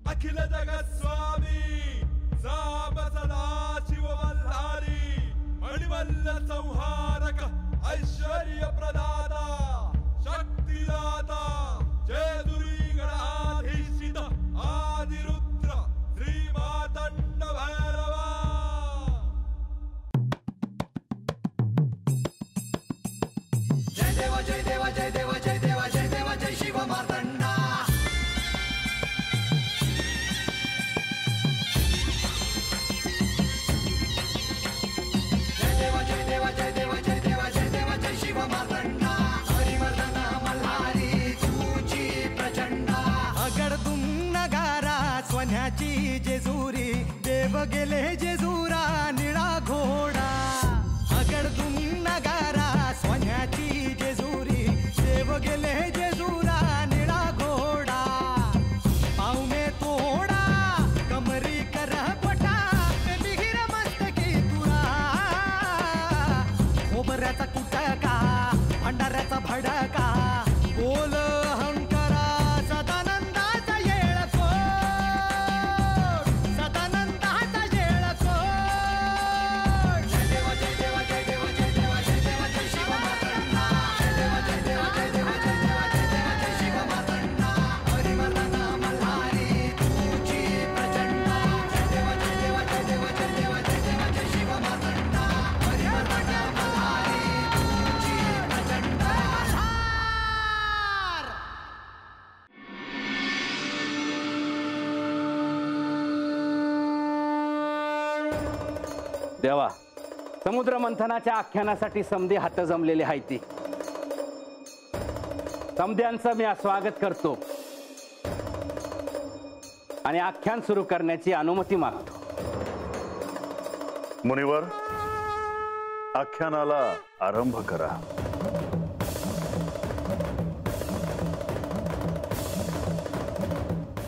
अखिल जगत स्वामी साम सदा शिव मल्हारी मणिमल्ल संहारक ऐश्वर्य प्रदाता शक्तिदाता जय दुरी गणाधीशित आदिरुद्र श्री मातंड भैरवा। जय देवा जय देवा जय देवा जय देवा जय देवा जय शिव मातंडा। जय देवा जय देवा जय देवा जय देवा जय देवा जय शिव मातंडा। हरिवर्धन मल्हारी तुझी प्रचंडा। अगडदुम नगारा सोन्याची जेजुरी देव गेले जेजुरा निळा घोडा। अगडदुम नगारा सोन्याची जेजुरी देव गेले जेजुरा निळा घोडा। पावमे तोडा कमरी कर पटा मिहिर मस्तकी तुरा। खोबऱ्याचा कुटका भंडाऱ्याचा भडका बोल हंकारा सदानंदाचा येळकोट। सदानंदाचा येळकोट। जय देवा जय देवा जय देवा जय देवा जय देवा जय शिव मातंडा। जय देवा जय देवा जय देवा जय देवा जय देवा जय शिव मातंडा। हरिवर्धन मल्हारी तुझी प्रचंडा। जय देवा जय देवा जय देवा जय देवा जय देवा जय शिव मातंडा। हरिवर्धन मल्हारी तुझी प्रचंडा। देवा समुद्र मंथनाच्या आख्यानासाठी समधी हात जमलेले आहेत ती समध्यांचं मी स्वागत करतो आणि आख्यान सुरू करण्याची अनुमती मागतो। मुनिवर आख्यानाला आरंभ करा।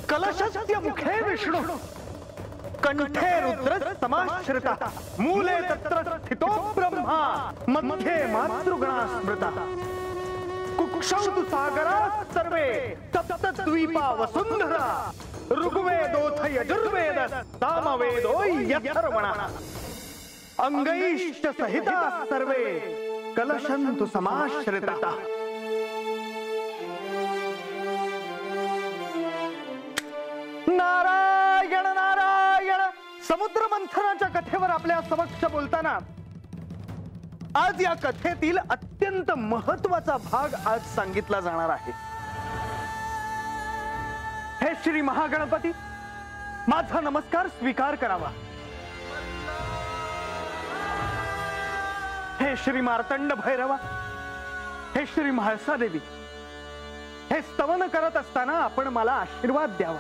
कलशस्य मुखे विष्णु कंठे रुद्र समाश्रिता मूले तत्र स्थितो ब्रह्मा मध्ये मातृगणा स्मृता। कुक्षौ तु सागरा सर्वे सप्तद्वीपा वसुंधरा। ऋग्वेदोऽथ यजुर्वेद सामवेदो यथर्वणः। अंगैश्च सहिता सर्वे कलशन्तु समाश्रिता। नारायण नारायण। समुद्र मंथनाच्या कथेवर आपल्या समक्ष बोलताना आज या कथेतील अत्यंत महत्वाचा भाग आज सांगितला जाणार आहे। हे श्री महागणपती माझा नमस्कार स्वीकार करावा। हे श्री मार्तंड भैरवा, हे श्री म्हाळसा देवी, हे स्तवन करत असताना आपण मला आशीर्वाद द्यावा।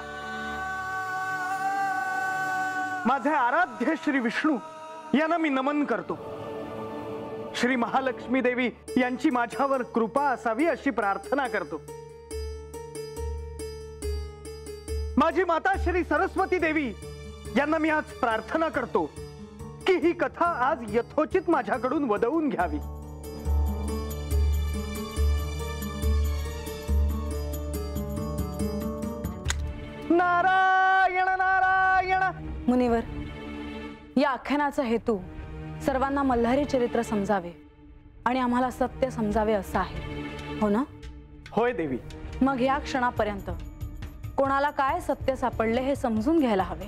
माझे आराध्य श्री विष्णू यांना मी नमन करतो। श्री महालक्ष्मी देवी यांची माझ्यावर कृपा असावी अशी प्रार्थना करतो। माझी माता श्री सरस्वती देवी यांना मी आज प्रार्थना करतो की ही कथा आज यथोचित माझ्याकडून वदवून घ्यावी। नारायण नारायण। मुनिवर या आख्यानाचा हेतू सर्वांना मल्हारी चरित्र समजावे आणि आम्हाला सत्य समजावे असा आहे, हो ना? होय देवी। मग या क्षणापर्यंत कोणाला काय सत्य सापडले हे समजून घ्यायला हवे।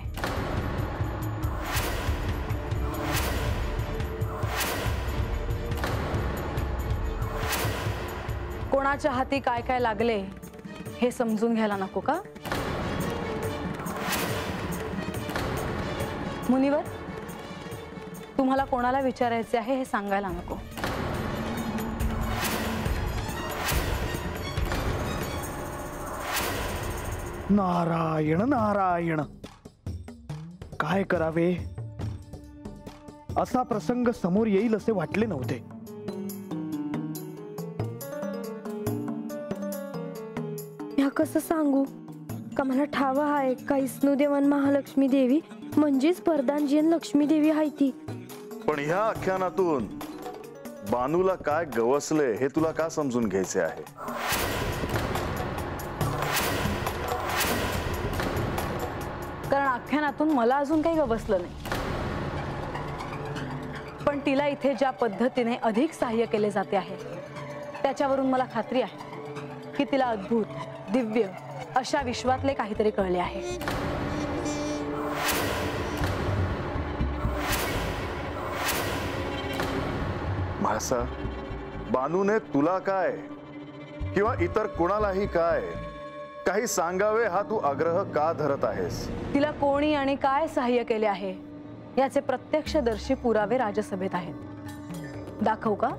कोणाच्या हाती काय काय लागले हे समजून घ्यायला नको का? मुनिवर तुम्हाला कोणाला विचारायचे आहे हे सांगायला नको। नारायण नारायण। काय करावे असा प्रसंग समोर येईल असे वाटले नव्हते। ह्या कसं सांगू का मला ठावा आहे का विष्णुदेवन महालक्ष्मी देवी म्हणजेच प्रधानजीन लक्ष्मी देवी आहे ती। पण ह्या आख्यानातून बानूला काय गवसले हे तुला का समजून घ्यायचे आहे? कारण आख्यानातून मला अजून काही गवसलं नाही. पण तिला इथे ज्या पद्धतीने अधिक सहाय्य केले जाते आहे त्याच्यावरून मला खात्री आहे की तिला अद्भुत, दिव्य अशा विश्वातले काहीतरी कळले आहे. म्हाळसा, बानूने तुला काय किंवा इतर कुणालाही काय काही सांगावे हा तू आग्रह का धरत आहेस? तिला कोणी आणि काय सहाय्य केले आहे याचे प्रत्यक्षदर्शी पुरावे राजसभेत आहेत. दाखवू का?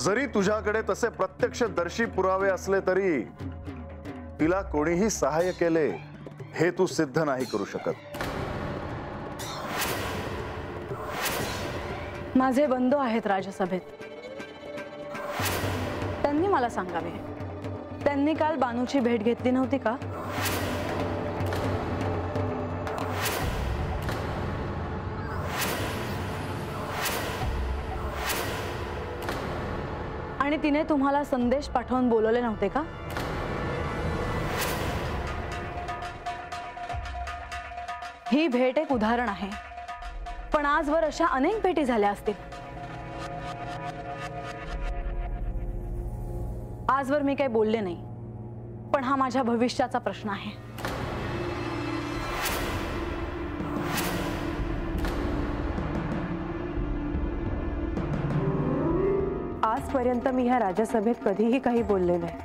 जरी तुझ्याकडे तसे प्रत्यक्षदर्शी पुरावे असले तरी तिला कोणीही सहाय्य केले हे तू सिद्ध नाही करू शकत. माझे बंधू आहेत राजसभेत, त्यांनी मला सांगावे. त्यांनी काल बानूची भेट घेतली नव्हती का? आणि तिने तुम्हाला संदेश पाठवून बोलवले नव्हते का? ही भेट एक उदाहरण आहे, पण आजवर अशा अनेक भेटी झाल्या असतील. आजवर मी काही बोलले नाही, पण हा माझ्या भविष्याचा प्रश्न आहे. आजपर्यंत मी ह्या राजसभेत कधीही काही बोलले नाही,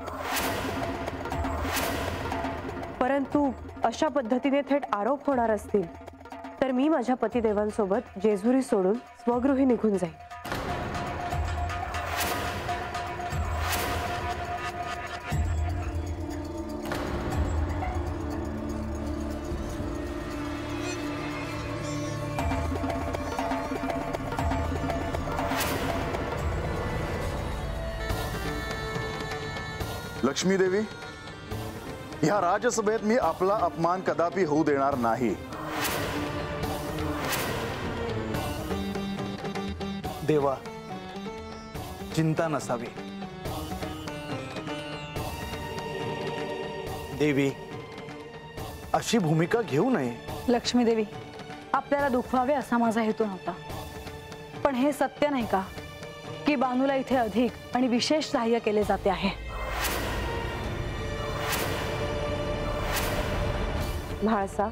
परंतु अशा पद्धतीने थेट आरोप होणार असतील तर मी माझ्या पतिदेवांसोबत जेजुरी सोडून स्वगृही निघून जाईल. लक्ष्मी देवी, ह्या राजसभेत मी आपला अपमान कदापि होऊ देणार नाही. देवा, चिंता नसावी. देवी, अशी भूमिका घेऊ नये. लक्ष्मी देवी, आपल्याला दुखवावे असा माझा हेतू नव्हता, पण हे सत्य नाही का की बानूला इथे अधिक आणि विशेष सहाय्य केले जाते आहे? म्हाळसा,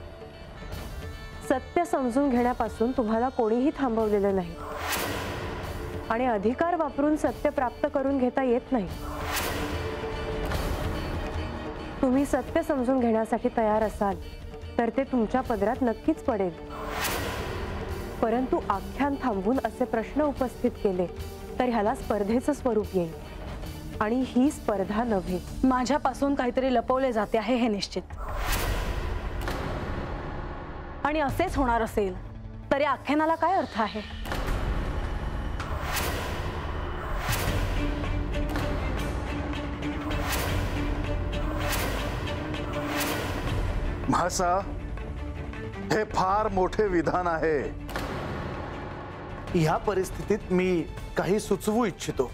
सत्य समजून घेण्यापासून तुम्हाला कोणीही थांबवलेलं नाही आणि अधिकार वापरून सत्य प्राप्त करून घेता येत नाही. तुम्ही सत्य समजून घेण्यासाठी तयार असाल तर ते तुमच्या पदरात नक्कीच पडेल, परंतु आख्यान थांबवून असे प्रश्न उपस्थित केले तर ह्याला स्पर्धेचं स्वरूप येईल आणि ही स्पर्धा नव्हे. माझ्यापासून काहीतरी लपवले जाते आहे हे निश्चित, आणि असेच होणार असेल तर या आख्यानाला काय अर्थ आहे? म्हाळसा, हे फार मोठे विधान आहे. ह्या परिस्थितीत मी काही सुचवू इच्छितो.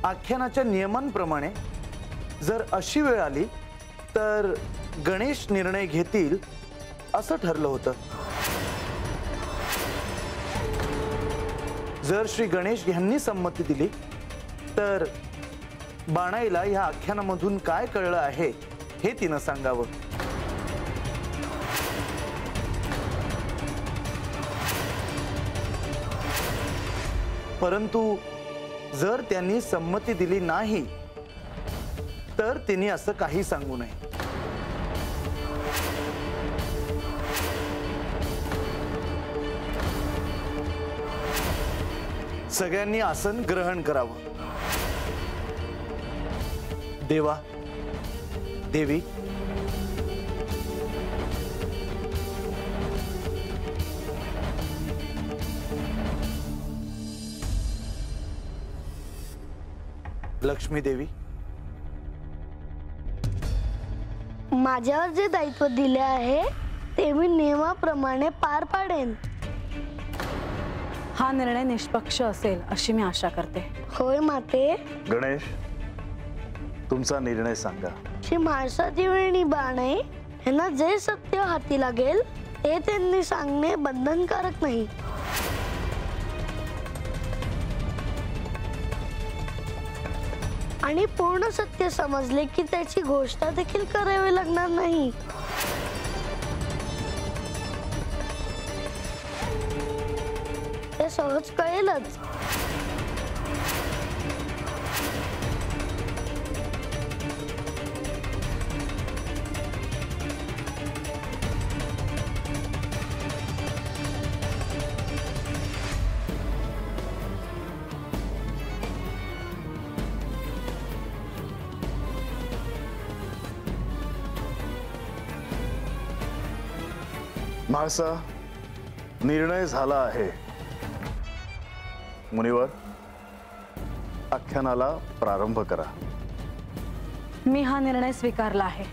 आख्यानाच्या नियमांप्रमाणे जर अशी वेळ आली तर गणेश निर्णय घेतील असं ठरलं होतं. जर श्री गणेश यांनी संमती दिली तर बाणाईला या आख्यानामधून काय कळलं आहे हे तिनं सांगावं. परंतु जर त्यांनी संमती दिली नाही तर तिने असं काही सांगू नये. सगळ्यांनी आसन ग्रहण करावं. देवा, देवी, लक्ष्मी देवी, माझ्यावर जे दायित्व दिले आहे ते मी नियमाप्रमाणे पार पाडेन. हा निर्णय निष्पक्ष असेल अशी मी आशा करते. होय माते. गणेश, तुमचा निर्णय सांगा. श्री म्हाळसाची वेणी बाणे यांना जे सत्य हाती लागेल ते त्यांनी सांगणे बंधनकारक नाही. आणि पूर्ण सत्य समजले की त्याची घोषणा देखील करावी लागणार नाही. ते सहज कळेलच. म्हाळसा, निर्णय झाला आहे. मुनिवर, आख्यानाला प्रारंभ करा. मी हा निर्णय स्वीकारला आहे.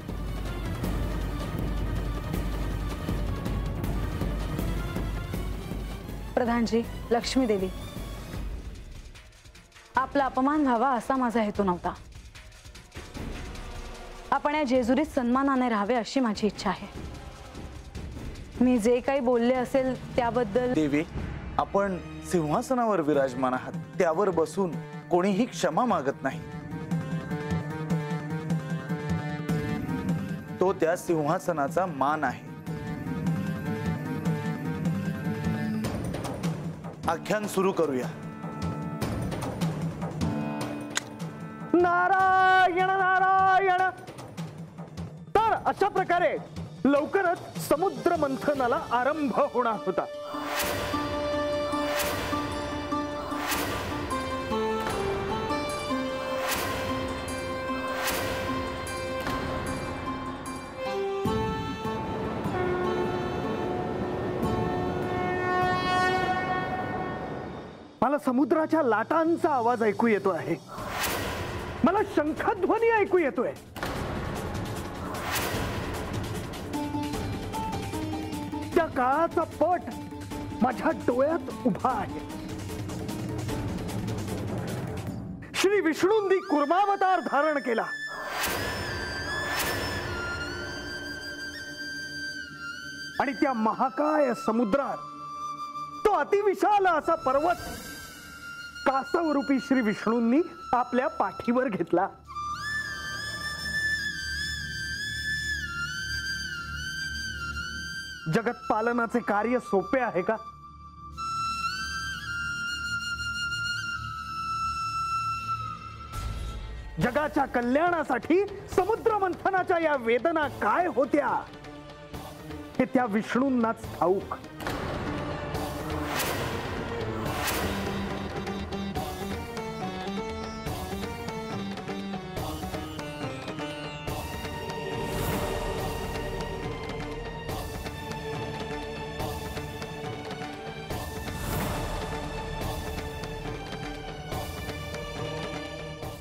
प्रधानजी, लक्ष्मी देवी, आपला अपमान व्हावा असा माझा हेतू नव्हता. आपण या जेजुरीत सन्मानाने राहावे अशी माझी इच्छा आहे. मी जे काही बोलले असेल त्याबद्दल. देवी, आपण सिंहासनावर विराजमान आहात, त्यावर बसून कोणीही क्षमा मागत नाही. तो त्या सिंहासनाचा मान आहे. आख्यान सुरू करूया. नारायण नारायण. तर अशा प्रकारे लवकरच समुद्र मंथनाला आरंभ होणार होता. मला समुद्राच्या लाटांचा आवाज ऐकू येतो आहे. मला शंखध्वनी ऐकू येतोय. त्या काळाचा पट माझ्या डोळ्यात उभा आहे. श्री विष्णूंनी कुर्मावतार धारण केला. आणि त्या महाकाय समुद्रात तो अतिविशाल असा पर्वत कासवरूपी श्री विष्णूंनी आपल्या पाठीवर घेतला. जगत पालनाचे कार्य सोपे आहे का? जगाच्या कल्याणासाठी समुद्र मंथनाच्या या वेदना काय होत्या हे त्या विष्णूंनाच ठाऊक.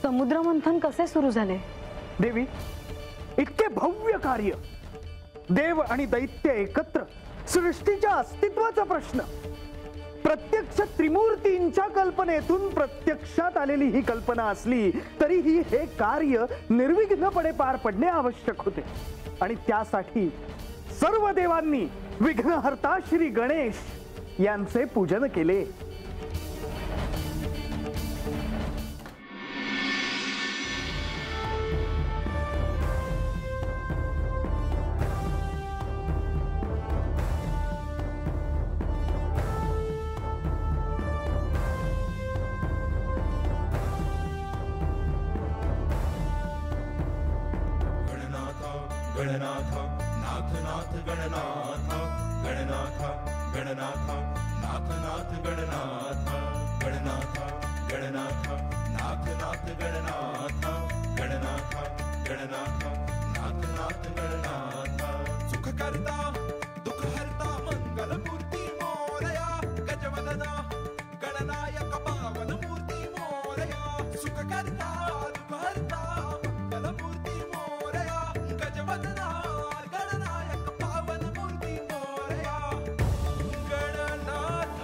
समुद्र मंथन कसे सुरू झाले? देवी, इतके भव्य कार्य, देव आणि दैत्य एकत्र, सृष्टीच्या अस्तित्वाचा प्रश्न, प्रत्यक्ष त्रिमूर्तींच्या कल्पनेतून प्रत्यक्षात आलेली ही कल्पना असली तरीही हे कार्य निर्विघ्नपणे पार पडणे आवश्यक होते. आणि त्यासाठी सर्व देवांनी विघ्नहर्ता श्री गणेश यांचे पूजन केले. गणनाथ नाथ नाथ गणनाथ गणनाथ गणनाथ नाथ नाथ गणनाथ गणनाथ गणनाथ नाथ नाथ गणनाथ गणनाथ गणनाथ नाथ नाथ गणनाथ. सुख करता दुःख हरता मंगल मूर्ती मोरया गजवदना गणनायक पावन मूर्ती मोरया. सुख करता दुःख हरता मंगल मूर्ती मोरया गजवदना गणनायक पावन मूर्ती मोरया. गणनाथ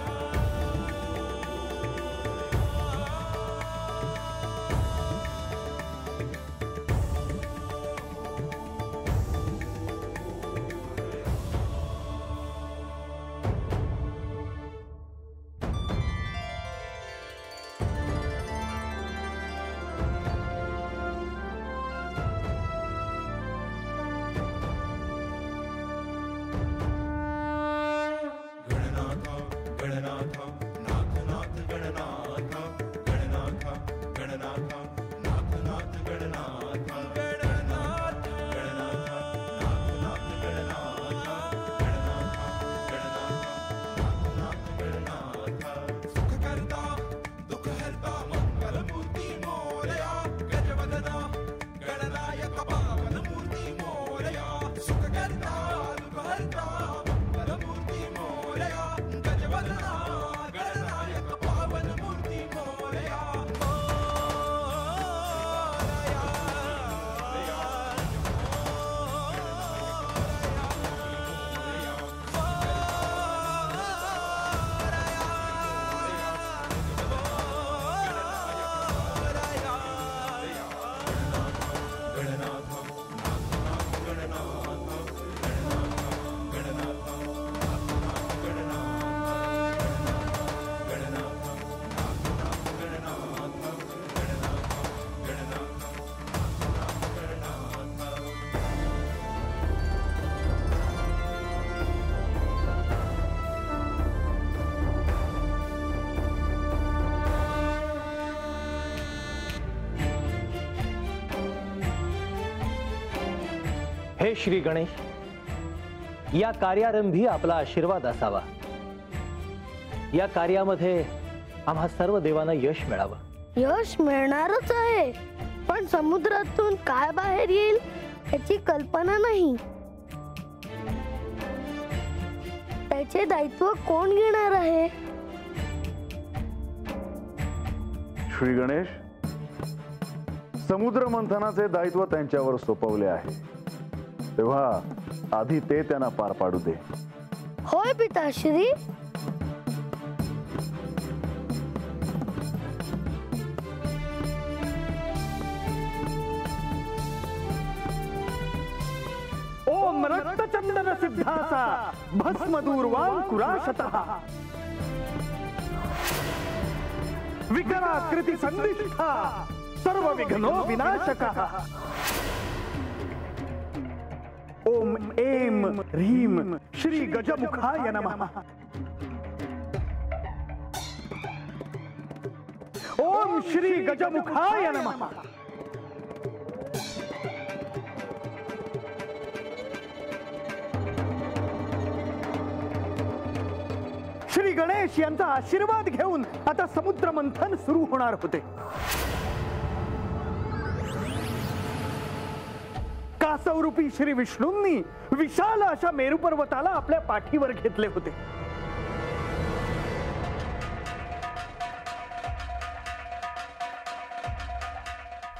हे श्री गणेश, या कार्यारंभी आपला आशीर्वाद असावा. या कार्यामध्ये आम्हा सर्व देवांना यश मिळावं. यश मिळणारच आहे, पण समुद्रातून काय बाहेर येईल याची कल्पना नाही. त्याचे दायित्व कोण घेणार आहे? श्री गणेश, समुद्र मंथनाचे दायित्व त्यांच्यावर सोपवले आहे, तेव्हा आधी ते त्यांना पार पाडू दे. होय पिताश्री. ओम रक्तचंदन सिद्धासा भस्मदूर्वां कुराशतः विकराकृति संदिष्टा सर्व विघ्नो विनाशकः. ओम ऐं ह्रीं श्री गजमुखाय नमः. ओम श्री गजमुखाय नमः. श्री गणेश यांचा आशीर्वाद घेऊन आता समुद्र मंथन सुरू होणार होते. कासवरूपी श्री विष्णूंनी विशाल अशा मेरू पर्वताला आपल्या पाठीवर घेतले होते.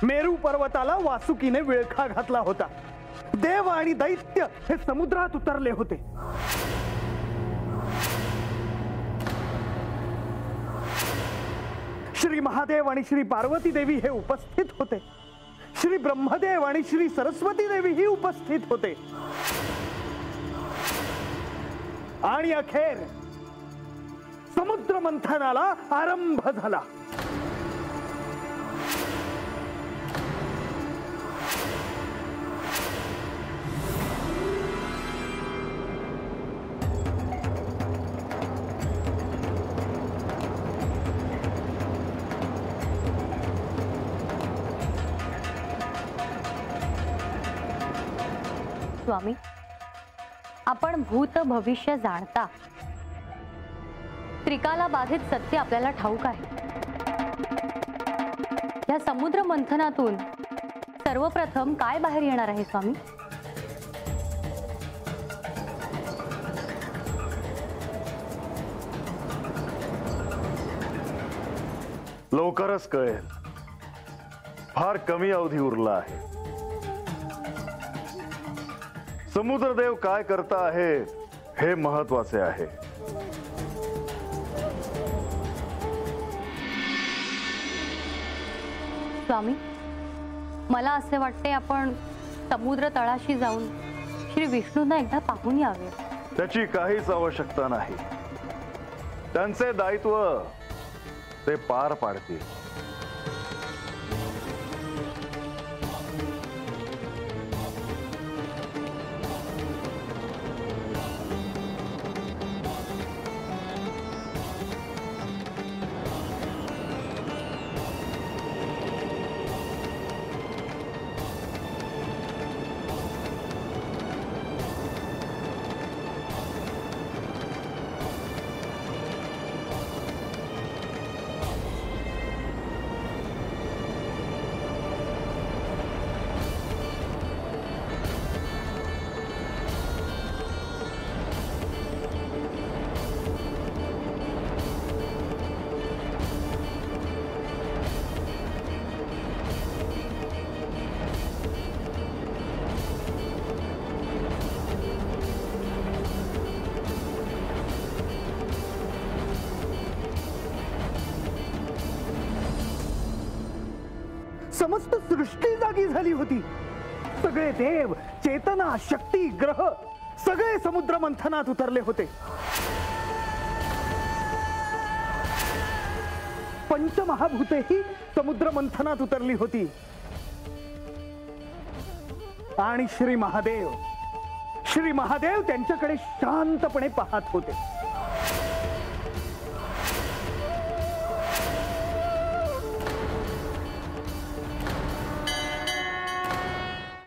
मेरू पर्वताला वासुकीने विळखा घातला होता. देव आणि दैत्य हे समुद्रात उतरले होते. श्री महादेव आणि श्री पार्वती देवी हे उपस्थित होते. श्री ब्रह्मदेव आणि श्री सरस्वती देवी ही उपस्थित होते. आणि अखेर समुद्र मंथनाला आरंभ झाला. स्वामी, आपण भूत भविष्य जाणता. त्रिकाला बाधित सत्य आपल्याला ठाऊक आहे. या समुद्र मंथनातून सर्वप्रथम काय बाहेर येणार आहे स्वामी? लवकरच कळेल. फार कमी अवधी उरला आहे. समुद्रदेव काय करता आहे हे महत्वाचे आहे. स्वामी, मला असे वाटते आपण समुद्र तळाशी जाऊन श्री विष्णूंना एकदा पाहून यावे. त्याची काहीच आवश्यकता नाही. त्यांचे दायित्व ते पार पाडतील. समस्त सृष्टी जागी झाली होती. सगळे देव, चेतना, शक्ती, ग्रह सगळे समुद्र मंथनात उतरले होते. पंचमहाभूतेही समुद्र मंथनात उतरली होती. आणि श्री महादेव त्यांच्याकडे शांतपणे पाहत होते.